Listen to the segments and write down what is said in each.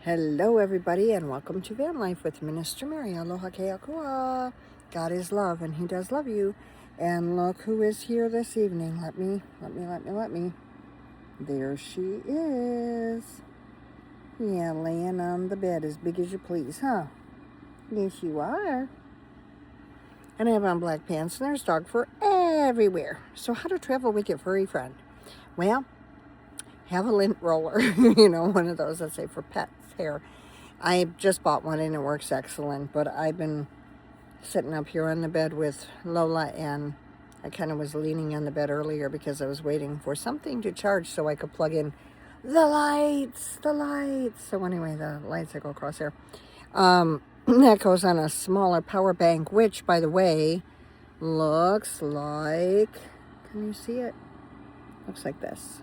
Hello, everybody, and welcome to Van Life with Minister Mary. Aloha ke akua. God is love, and He does love you. And look who is here this evening. Let me. There she is. Yeah, laying on the bed as big as you please, huh? Yes, you are. And I have on black pants, and there's dog fur everywhere. So how to travel with your furry friend? Well, have a lint roller, one of those that say for pets hair. I just bought one and it works excellent, but I've been sitting up here on the bed with Lola, and I kind of was leaning on the bed earlier because I was waiting for something to charge so I could plug in the lights. So anyway, the lights that go across there. That goes on a smaller power bank, which, by the way, looks like, can you see it? Looks like this.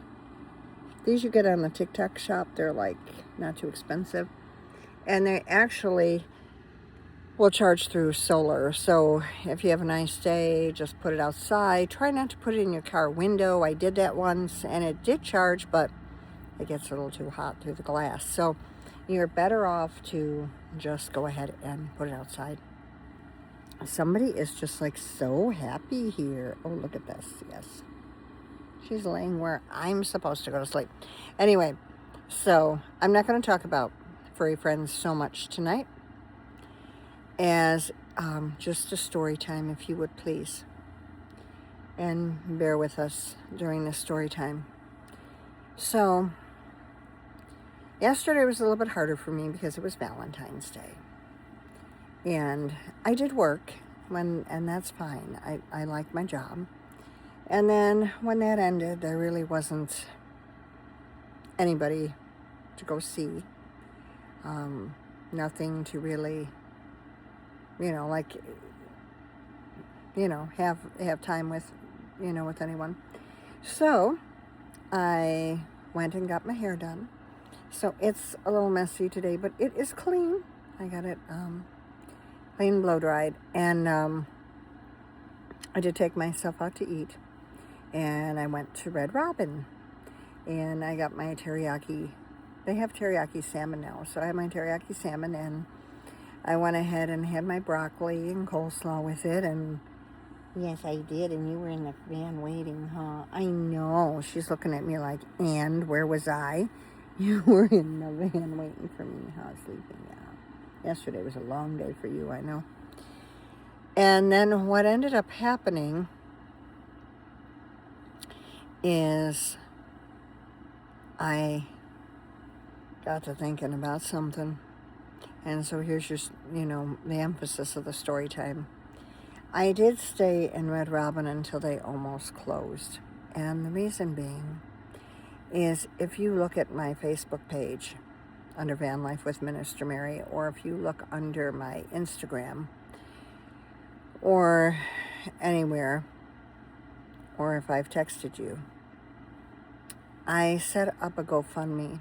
These you get on the TikTok shop. They're like not too expensive. And they actually will charge through solar. So if you have a nice day, just put it outside. Try not to put it in your car window. I did that once and it did charge, but it gets a little too hot through the glass. So you're better off to just go ahead and put it outside. Somebody is just like so happy here. Oh, look at this. Yes. She's laying where I'm supposed to go to sleep. Anyway, so I'm not going to talk about furry friends so much tonight as just a story time, if you would please. And bear with us during this story time. So, yesterday was a little bit harder for me because it was Valentine's Day. And I did work, and that's fine. I like my job. And then when that ended, there really wasn't anybody to go see. Nothing to really, have time with, with anyone. So I went and got my hair done. So it's a little messy today, but it is clean. I got it clean, blow dried. And I did take myself out to eat. And I went to Red Robin. And I got my teriyaki. They have teriyaki salmon now. So I had my teriyaki salmon, and I went ahead and had my broccoli and coleslaw with it. And yes, I did. And you were in the van waiting, huh? I know. She's looking at me like, and where was I? You were in the van waiting for me, huh? Sleeping, yeah. Yesterday was a long day for you, I know. And then what ended up happening is I got to thinking about something. And so here's just, the emphasis of the story time. I did stay in Red Robin until they almost closed. And the reason being is if you look at my Facebook page under Van Life with Minister Mary, or if you look under my Instagram or anywhere, or if I've texted you, I set up a GoFundMe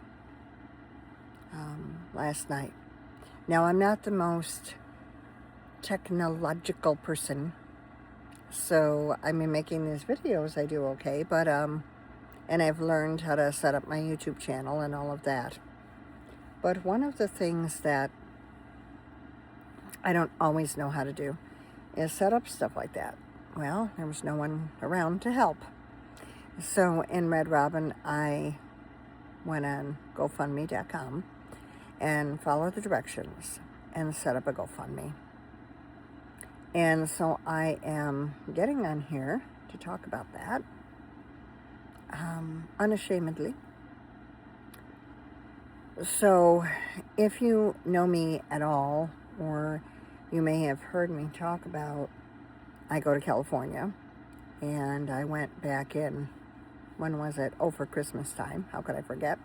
last night. Now, I'm not the most technological person, so I mean, making these videos I do okay, but and I've learned how to set up my YouTube channel and all of that. But one of the things that I don't always know how to do is set up stuff like that. Well, there was no one around to help. So in Red Robin, I went on GoFundMe.com and followed the directions and set up a GoFundMe. And so I am getting on here to talk about that unashamedly. So if you know me at all, or you may have heard me talk about, I go to California, and I went back in, when was it? Oh, for Christmas time. How could I forget?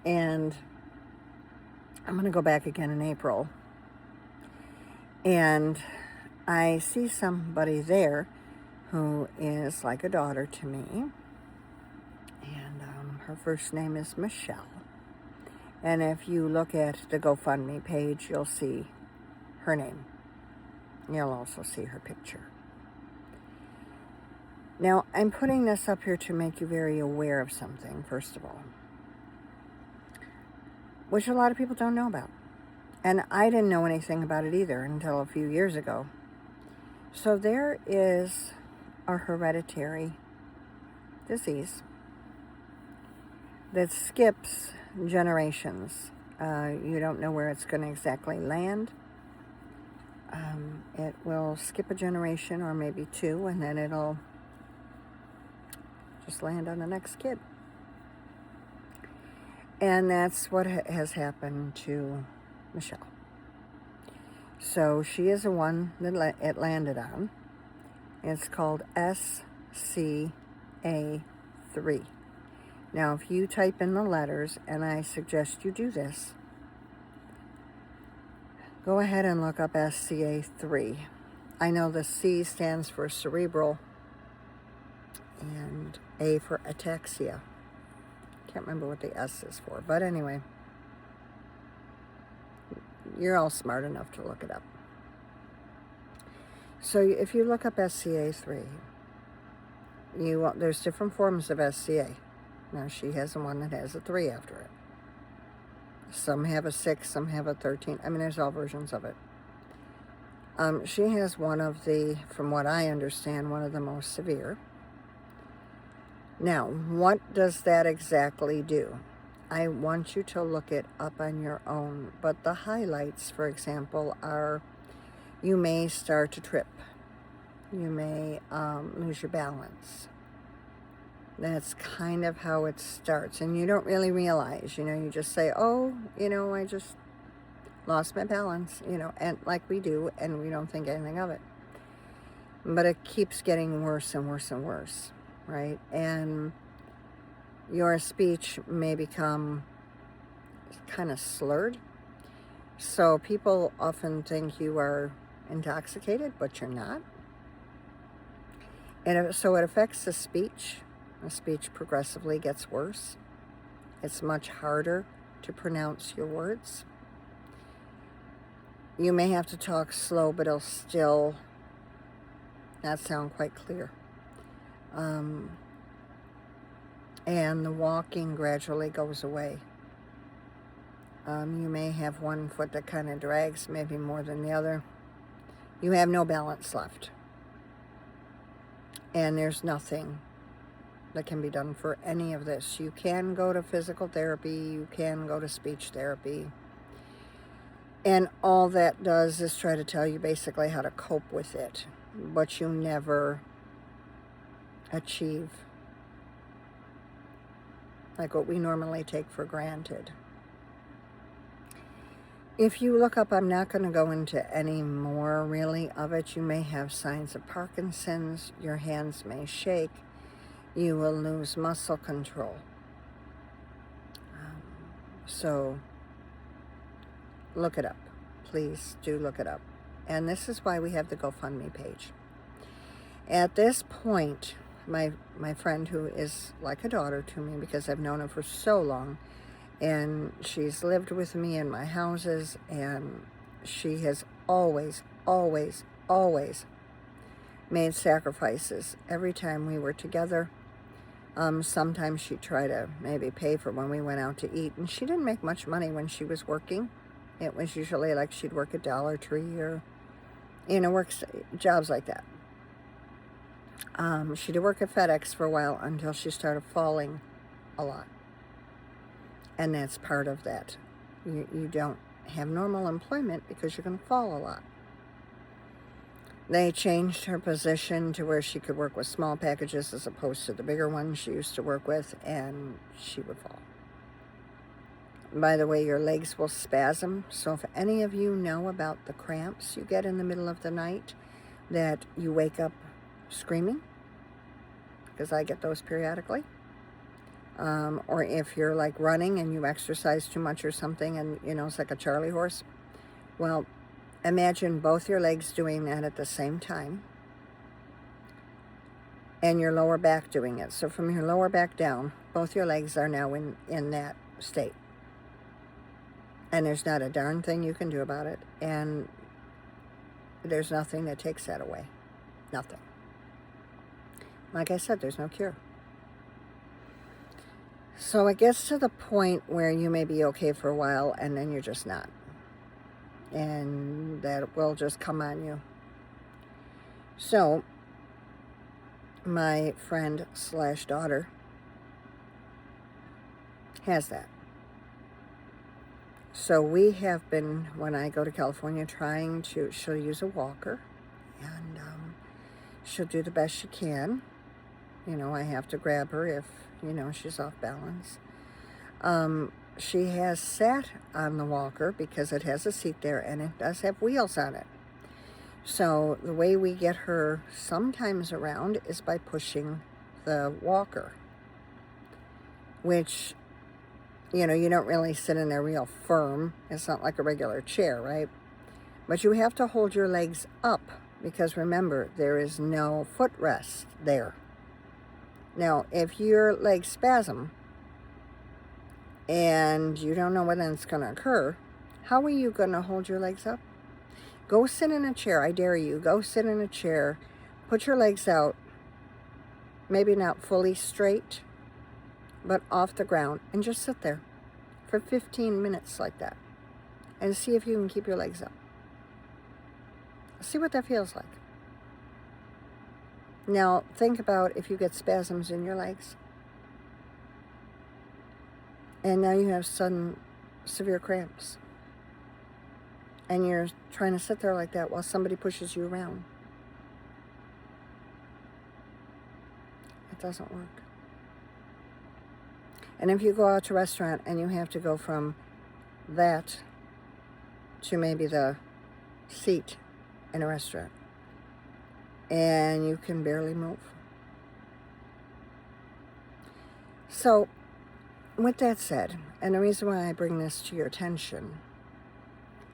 And I'm going to go back again in April. And I see somebody there who is like a daughter to me. And her first name is Michelle. And if you look at the GoFundMe page, you'll see her name. You'll also see her picture. Now, I'm putting this up here to make you very aware of something, first of all. which a lot of people don't know about. And I didn't know anything about it either until a few years ago. So there is a hereditary disease that skips generations. You don't know where it's going to exactly land. It will skip a generation or maybe two, and then it'll just land on the next kid. And that's what has happened to Michelle. So she is the one that it landed on. It's called SCA3. Now, if you type in the letters, and I suggest you do this, go ahead and look up SCA3. I know the C stands for cerebral and A for ataxia. Can't remember what the S is for, but anyway, you're all smart enough to look it up. So if you look up SCA3, there's different forms of SCA. Now, she has the one that has a 3 after it. Some have a 6, some have a 13. I mean, there's all versions of it. She has one of the, from what I understand, one of the most severe. Now, what does that exactly do? I want you to look it up on your own. But the highlights, for example, are you may start to trip. You may lose your balance. That's kind of how it starts. And you don't really realize, you just say, oh, I just lost my balance, and like we do, and we don't think anything of it. But it keeps getting worse and worse and worse, right? And your speech may become kind of slurred. So people often think you are intoxicated, but you're not. And so it affects the speech. The speech progressively gets worse. It's much harder to pronounce your words. You may have to talk slow, but it'll still not sound quite clear. And the walking gradually goes away. You may have one foot that kind of drags, maybe more than the other. You have no balance left. And there's nothing that can be done for any of this. You can go to physical therapy, you can go to speech therapy, and all that does is try to tell you basically how to cope with it, but you never achieve like what we normally take for granted. If you look up, I'm not going to go into any more really of it. You may have signs of Parkinson's, your hands may shake, you will lose muscle control. So look it up. Please do look it up. And this is why we have the GoFundMe page. At this point, my friend, who is like a daughter to me because I've known her for so long, and she's lived with me in my houses, and she has always, always, always made sacrifices every time we were together. Sometimes she'd try to maybe pay for when we went out to eat, and she didn't make much money when she was working. It was usually like she'd work at Dollar Tree or, works jobs like that. She did work at FedEx for a while until she started falling a lot. And that's part of that. You don't have normal employment because you're going to fall a lot. They changed her position to where she could work with small packages as opposed to the bigger ones she used to work with, and she would fall. By the way, your legs will spasm. So if any of you know about the cramps you get in the middle of the night, that you wake up screaming, because I get those periodically, or if you're like running and you exercise too much or something and, it's like a Charlie horse. Well, imagine both your legs doing that at the same time and your lower back doing it. So from your lower back down, both your legs are now in that state. And there's not a darn thing you can do about it. And there's nothing that takes that away. Nothing. Like I said, there's no cure. So it gets to the point where you may be okay for a while and then you're just not. And that will just come on you. So my friend / daughter has that. So we have been, when I go to California, she'll use a walker, and she'll do the best she can. You know, I have to grab her if, she's off balance. She has sat on the walker because it has a seat there and it does have wheels on it. So the way we get her sometimes around is by pushing the walker, which, you don't really sit in there real firm. It's not like a regular chair, right? But you have to hold your legs up because remember, there is no footrest there. Now, if your legs spasm and you don't know when it's going to occur, how are you going to hold your legs up? Go sit in a chair. I dare you. Go sit in a chair. Put your legs out. Maybe not fully straight, but off the ground. And just sit there for 15 minutes like that. And see if you can keep your legs up. See what that feels like. Now, think about if you get spasms in your legs. And now you have sudden severe cramps. And you're trying to sit there like that while somebody pushes you around. It doesn't work. And if you go out to a restaurant and you have to go from that to maybe the seat in a restaurant, and you can barely move. So, with that said, and the reason why I bring this to your attention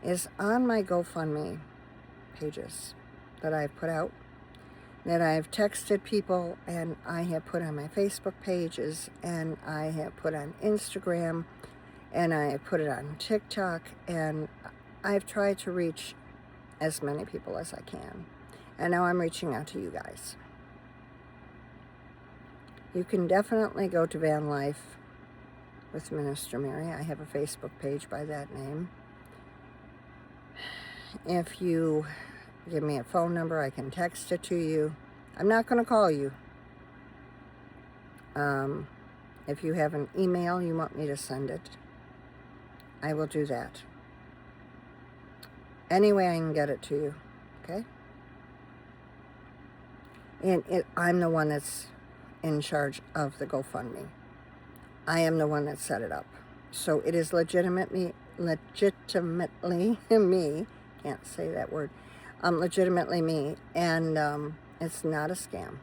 is on my GoFundMe pages that I've put out, that I've texted people, and I have put on my Facebook pages, and I have put on Instagram, and I have put it on TikTok, and I've tried to reach as many people as I can. And now I'm reaching out to you guys. You can definitely go to Van Life with Minister Mary. I have a Facebook page by that name. If you give me a phone number, I can text it to you. I'm not going to call you. If you have an email you want me to send it, I will do that. Any way I can get it to you, okay? And I'm the one that's in charge of the GoFundMe. I am the one that set it up. So it is legitimately me, can't say that word, legitimately me, and it's not a scam.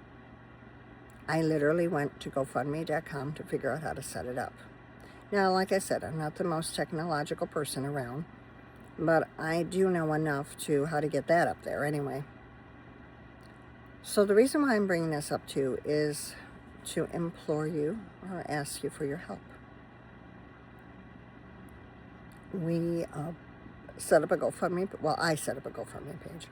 I literally went to GoFundMe.com to figure out how to set it up. Now, like I said, I'm not the most technological person around, but I do know enough to how to get that up there anyway. So the reason why I'm bringing this up too is to implore you or ask you for your help. We set up a GoFundMe, I set up a GoFundMe page.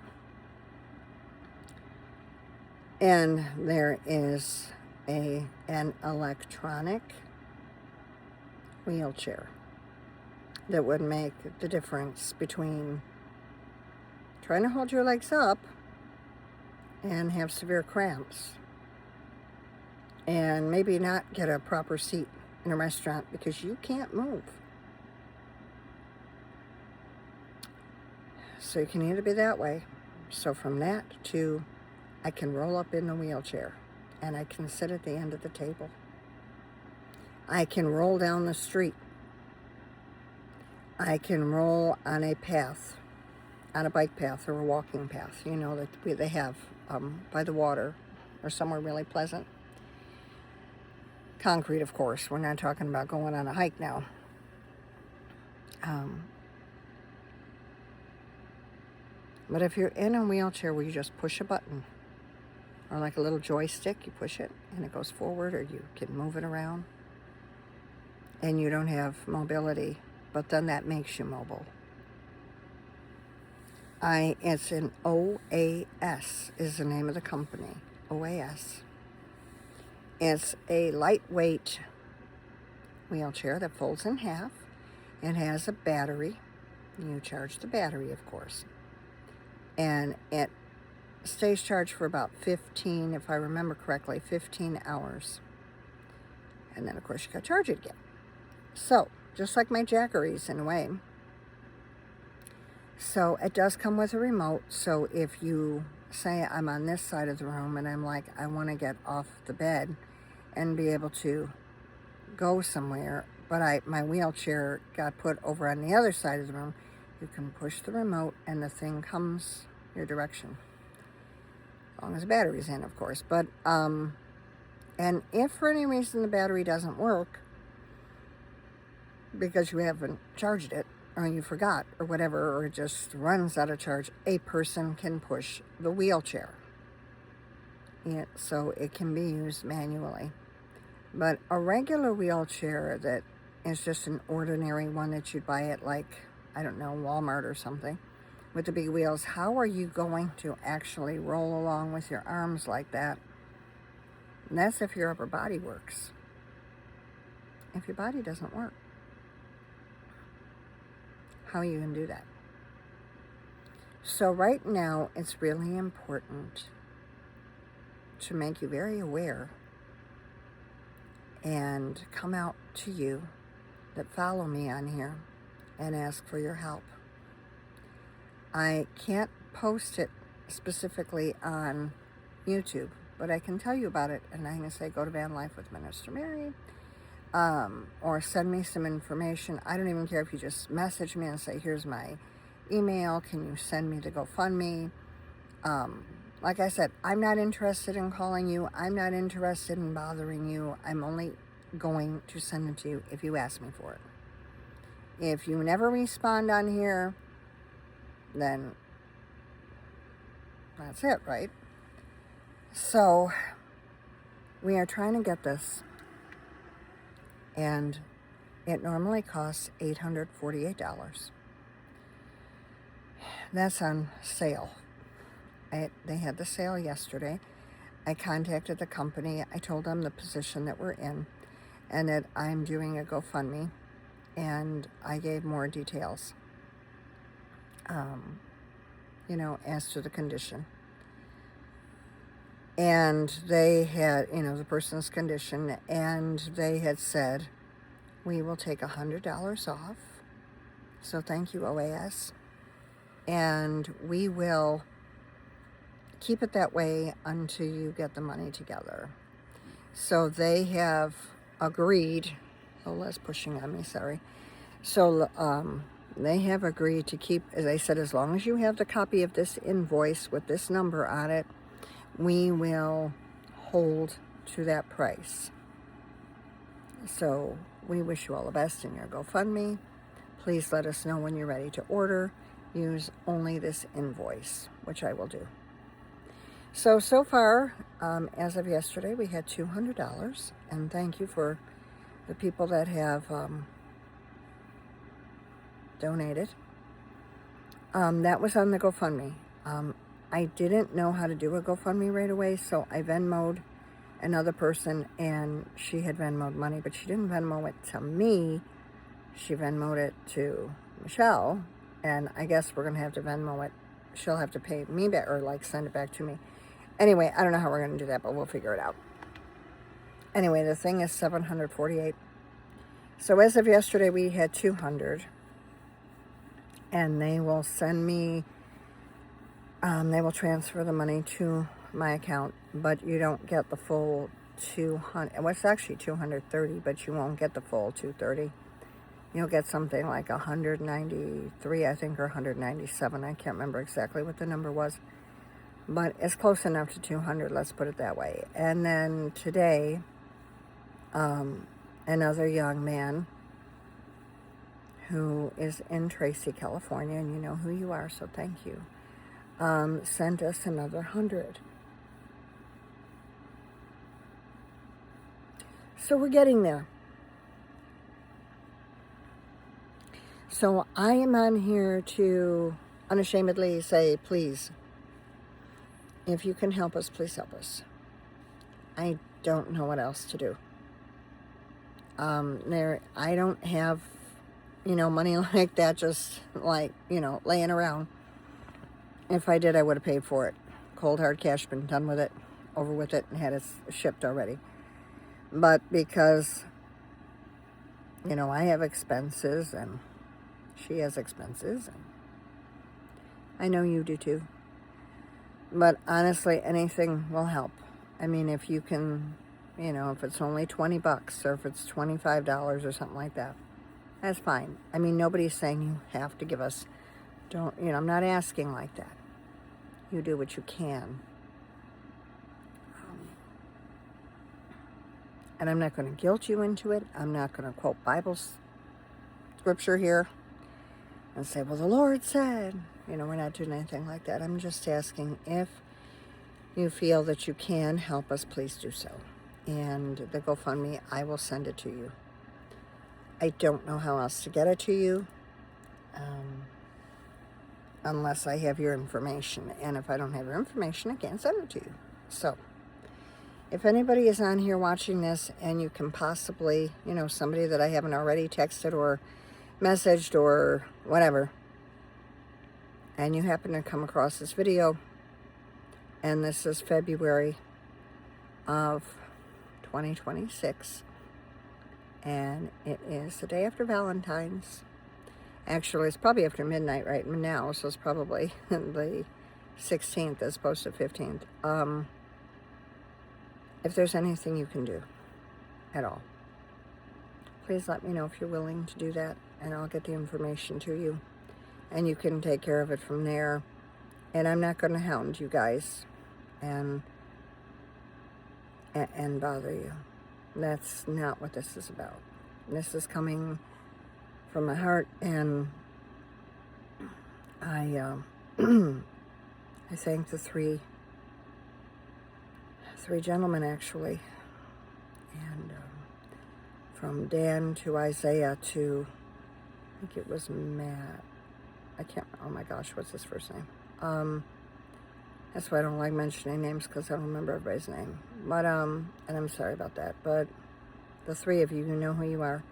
And there is an electronic wheelchair that would make the difference between trying to hold your legs up and have severe cramps and maybe not get a proper seat in a restaurant because you can't move. So you can either be that way. So from that to I can roll up in the wheelchair and I can sit at the end of the table. I can roll down the street. I can roll on a path, on a bike path or a walking path, that they have by the water or somewhere really pleasant. Concrete, of course. We're not talking about going on a hike now. But if you're in a wheelchair where you just push a button, or like a little joystick, you push it and it goes forward, or you can move it around, and you don't have mobility, but then that makes you mobile. It's an OAS is the name of the company, OAS. It's a lightweight wheelchair that folds in half. It has a battery. You charge the battery, of course. And it stays charged for about 15, if I remember correctly, 15 hours. And then, of course, you got to charge it again. So, just like my Jackeries in a way. So, it does come with a remote. So, if you say I'm on this side of the room and I'm like, I want to get off the bed and be able to go somewhere, but my wheelchair got put over on the other side of the room, you can push the remote and the thing comes your direction. As long as the battery's in, of course. But, and if for any reason the battery doesn't work, because you haven't charged it, or you forgot, or whatever, or it just runs out of charge, a person can push the wheelchair. Yeah, so it can be used manually. But a regular wheelchair that is just an ordinary one that you'd buy at, like, I don't know, Walmart or something, with the big wheels, how are you going to actually roll along with your arms like that? And that's if your upper body works. If your body doesn't work, how are you going to do that? So right now, it's really important to make you very aware and come out to you that follow me on here and ask for your help. I can't post it specifically on YouTube, but I can tell you about it, and I'm going to say go to Van Life with Minister Mary, or send me some information. I don't even care if you just message me and say, here's my email, can you send me the GoFundMe? Like I said, I'm not interested in calling you. I'm not interested in bothering you. I'm only going to send it to you if you ask me for it. If you never respond on here, then that's it, right? So we are trying to get this, and it normally costs $848. That's on sale. They had the sale yesterday. I contacted the company. I told them the position that we're in and that I'm doing a GoFundMe, and I gave more details, as to the condition. And they had, the person's condition, and they had said, we will take $100 off. So thank you, OAS. And we will keep it that way until you get the money together. So they have agreed, Les pushing on me, sorry. So they have agreed to keep, as I said, as long as you have the copy of this invoice with this number on it, we will hold to that price. So we wish you all the best in your GoFundMe. Please let us know when you're ready to order. Use only this invoice, which I will do. So far, as of yesterday, we had $200, and thank you for the people that have donated. That was on the GoFundMe. I didn't know how to do a GoFundMe right away, so I Venmo'd another person, and she had Venmo'd money, but she didn't Venmo it to me. She Venmo'd it to Michelle, and I guess we're going to have to Venmo it. She'll have to pay me back, or send it back to me. Anyway, I don't know how we're going to do that, but we'll figure it out. Anyway, the thing is $748. So as of yesterday, we had $200, and they will send me, they will transfer the money to my account, but you don't get the full 200. Well, it's actually 230, but you won't get the full 230. You'll get something like 193, I think, or 197. I can't remember exactly what the number was. But it's close enough to 200, let's put it that way. And then today, another young man who is in Tracy, California, and you know who you are, so thank you, sent us another 100. So we're getting there. So I am on here to unashamedly say, please, if you can help us, please help us. I don't know what else to do. I don't have, money like that just like, laying around. If I did, I would have paid for it. Cold hard cash, been done with it, over with it, and had it shipped already. But because, I have expenses and she has expenses, and I know you do too. But honestly, anything will help. I mean, if you can, if it's only $20 or if it's $25 or something like that, that's fine. I mean, nobody's saying you have to give us, I'm not asking like that. You do what you can. And I'm not going to guilt you into it. I'm not going to quote Bible scripture here and say, well, the Lord said, we're not doing anything like that. I'm just asking if you feel that you can help us, please do so. And the GoFundMe, I will send it to you. I don't know how else to get it to you unless I have your information. And if I don't have your information, I can't send it to you. So if anybody is on here watching this and you can possibly, somebody that I haven't already texted or messaged or whatever, and you happen to come across this video, and this is February of 2026, and it is the day after Valentine's. Actually, it's probably after midnight right now, so it's probably the 16th as opposed to 15th. If there's anything you can do at all, please let me know if you're willing to do that, and I'll get the information to you, and you can take care of it from there. And I'm not going to hound you guys and bother you. That's not what this is about. This is coming from my heart, and I I thank the three gentlemen, actually, and from Dan to Isaiah to, I think it was Matt. Oh my gosh, what's his first name? That's why I don't like mentioning names, because I don't remember everybody's name. But, and I'm sorry about that, but the three of you know who you are,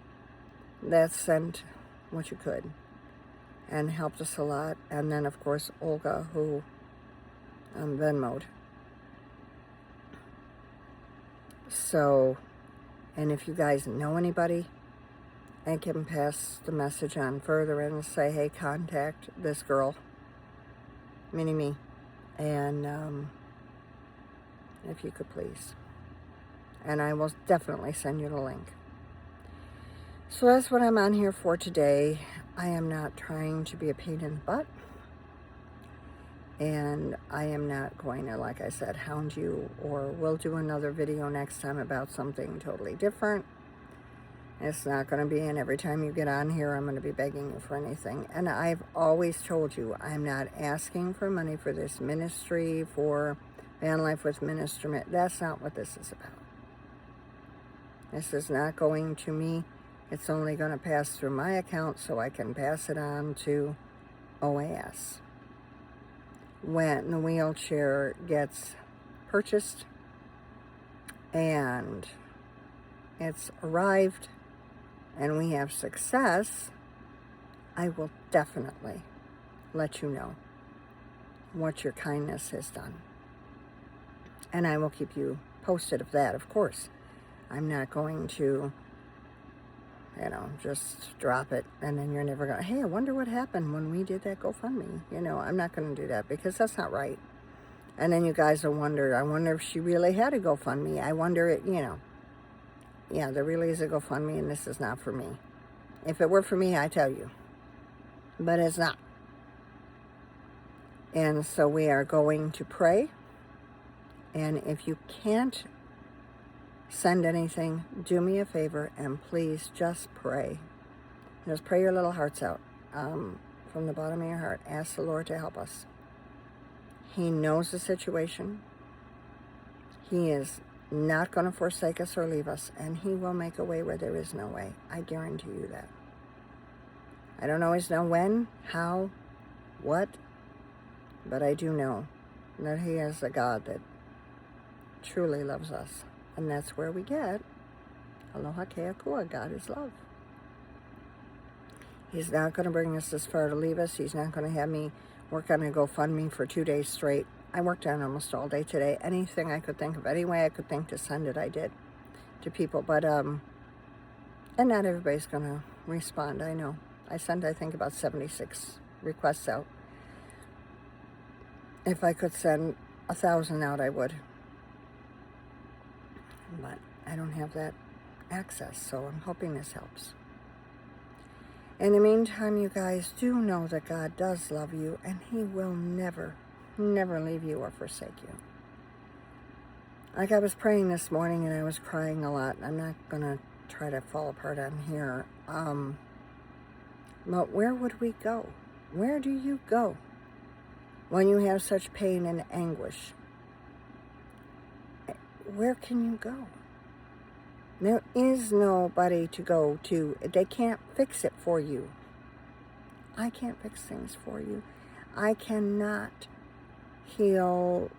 that sent what you could and helped us a lot. And then, of course, Olga, who Venmo'd. So, and if you guys know anybody, I can pass the message on further and say, hey, contact this girl, meaning me, and if you could please. And I will definitely send you the link. So that's what I'm on here for today. I am not trying to be a pain in the butt. And I am not going to, like I said, hound you, or we'll do another video next time about something totally different. It's not going to be, and every time you get on here, I'm going to be begging you for anything. And I've always told you, I'm not asking for money for this ministry, for Van Life with Minister. That's not what this is about. This is not going to me. It's only going to pass through my account so I can pass it on to OAS. When the wheelchair gets purchased and it's arrived and we have success, I will definitely let you know what your kindness has done. And I will keep you posted of that, of course. I'm not going to, just drop it and then you're never going to, hey, I wonder what happened when we did that GoFundMe. I'm not going to do that, because that's not right. And then you guys will wonder, I wonder if she really had a GoFundMe. I wonder, yeah, there really is a GoFundMe, and this is not for me. If it were for me, I tell you. But it's not. And so we are going to pray. And if you can't send anything, do me a favor and please just pray. Just pray your little hearts out from the bottom of your heart. Ask the Lord to help us. He knows the situation. He is not going to forsake us or leave us, and He will make a way where there is no way. I guarantee you that. I don't always know when, how, what, but I do know that He is a God that truly loves us, and that's where we get Aloha Keakua, God is love. He's not going to bring us this far to leave us. He's not going to have me work on a GoFundMe for 2 days straight. I worked on almost all day today. Anything I could think of, any way I could think to send it, I did to people. But, and not everybody's going to respond, I know. I sent, I think, about 76 requests out. If I could send 1,000 out, I would. But I don't have that access, so I'm hoping this helps. In the meantime, you guys do know that God does love you, and He will never, never leave you or forsake you. Like I was praying this morning, and I was crying a lot. I'm not going to try to fall apart on here. But where would we go? Where do you go when you have such pain and anguish? Where can you go? There is nobody to go to. They can't fix it for you. I can't fix things for you. I cannot heal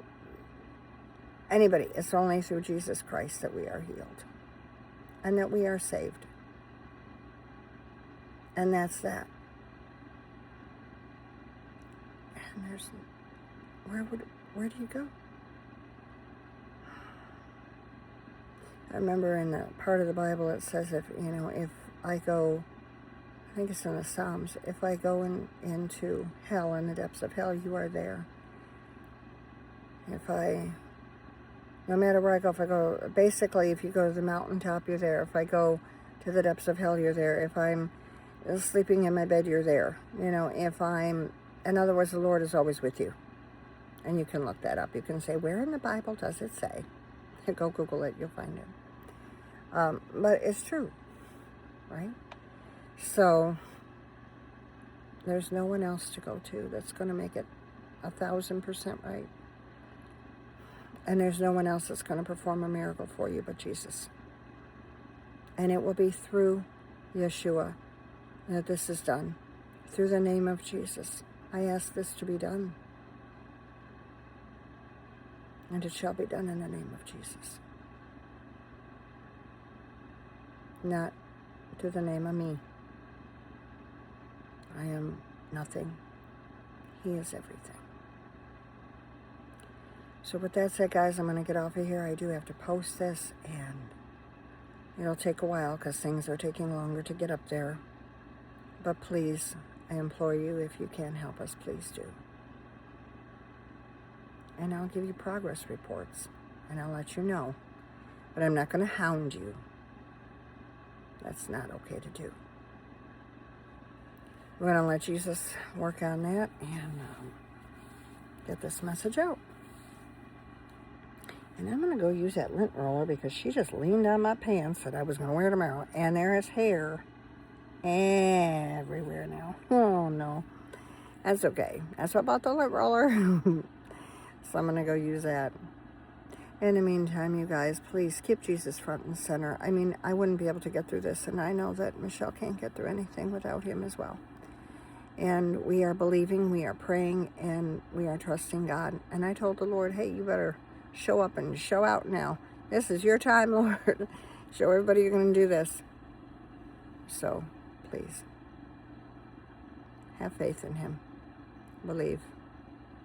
anybody. It's only through Jesus Christ that we are healed and that we are saved. And that's that. And there's, where do you go? I remember in the part of the Bible it says, if I go, I think it's in the Psalms, if I go into hell, in the depths of hell, you are there. No matter where I go, basically, if you go to the mountaintop, you're there. If I go to the depths of hell, you're there. If I'm sleeping in my bed, you're there. In other words, the Lord is always with you. And you can look that up. You can say, where in the Bible does it say? Go Google it, you'll find it. But it's true, right? So there's no one else to go to that's going to make it 1,000% right. And there's no one else that's going to perform a miracle for you but Jesus. And it will be through Yeshua that this is done. Through the name of Jesus, I ask this to be done. And it shall be done in the name of Jesus. Not to the name of me. I am nothing. He is everything. So with that said, guys, I'm going to get off of here. I do have to post this, and it'll take a while because things are taking longer to get up there. But please, I implore you, if you can help us, please do. And I'll give you progress reports, and I'll let you know. But I'm not going to hound you. That's not okay to do. We're going to let Jesus work on that and get this message out. And I'm going to go use that lint roller because she just leaned on my pants that I was going to wear tomorrow. And there is hair everywhere now. Oh, no. That's okay. That's what about the lint roller. So I'm going to go use that. In the meantime, you guys, please keep Jesus front and center. I mean, I wouldn't be able to get through this, and I know that Michelle can't get through anything without him as well. And we are believing, we are praying, and we are trusting God. And I told the Lord, hey, you better show up and show out now. This is your time, Lord. Show everybody you're going to do this. So, please, have faith in him. Believe.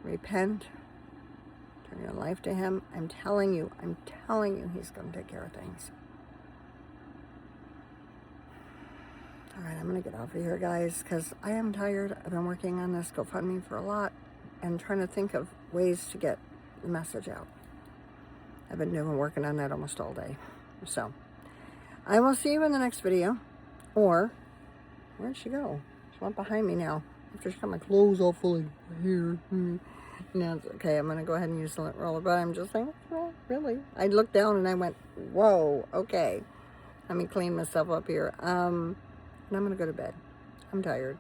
Repent. Turn your life to him. I'm telling you, he's going to take care of things. All right, I'm going to get off of here, guys, because I am tired. I've been working on this GoFundMe for a lot and trying to think of ways to get the message out. I've been working on that almost all day. So, I will see you in the next video. Or, where'd she go? She went behind me now. After she got my clothes all fully here. No, it's okay. I'm going to go ahead and use the lint roller. But I'm just like, well, really? I looked down and I went, whoa, okay. Let me clean myself up here. And I'm going to go to bed. I'm tired.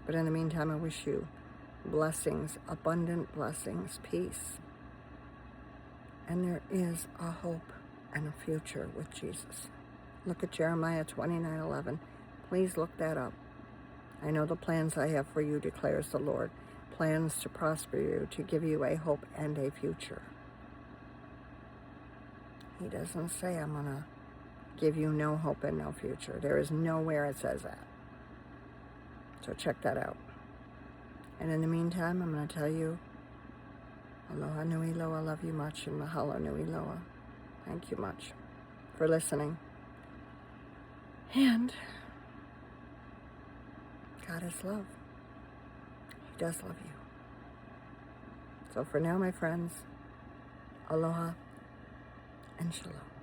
But in the meantime, I wish you blessings, abundant blessings, peace. And there is a hope and a future with Jesus. Look at Jeremiah 29:11. Please look that up. I know the plans I have for you, declares the Lord. Plans to prosper you, to give you a hope and a future. He doesn't say, I'm going to give you no hope and no future. There is nowhere it says that. So check that out. And in the meantime, I'm going to tell you, aloha nui loa, love you much, and mahalo nui loa. Thank you much for listening. And God is love. He does love you. So for now, my friends, aloha and shalom.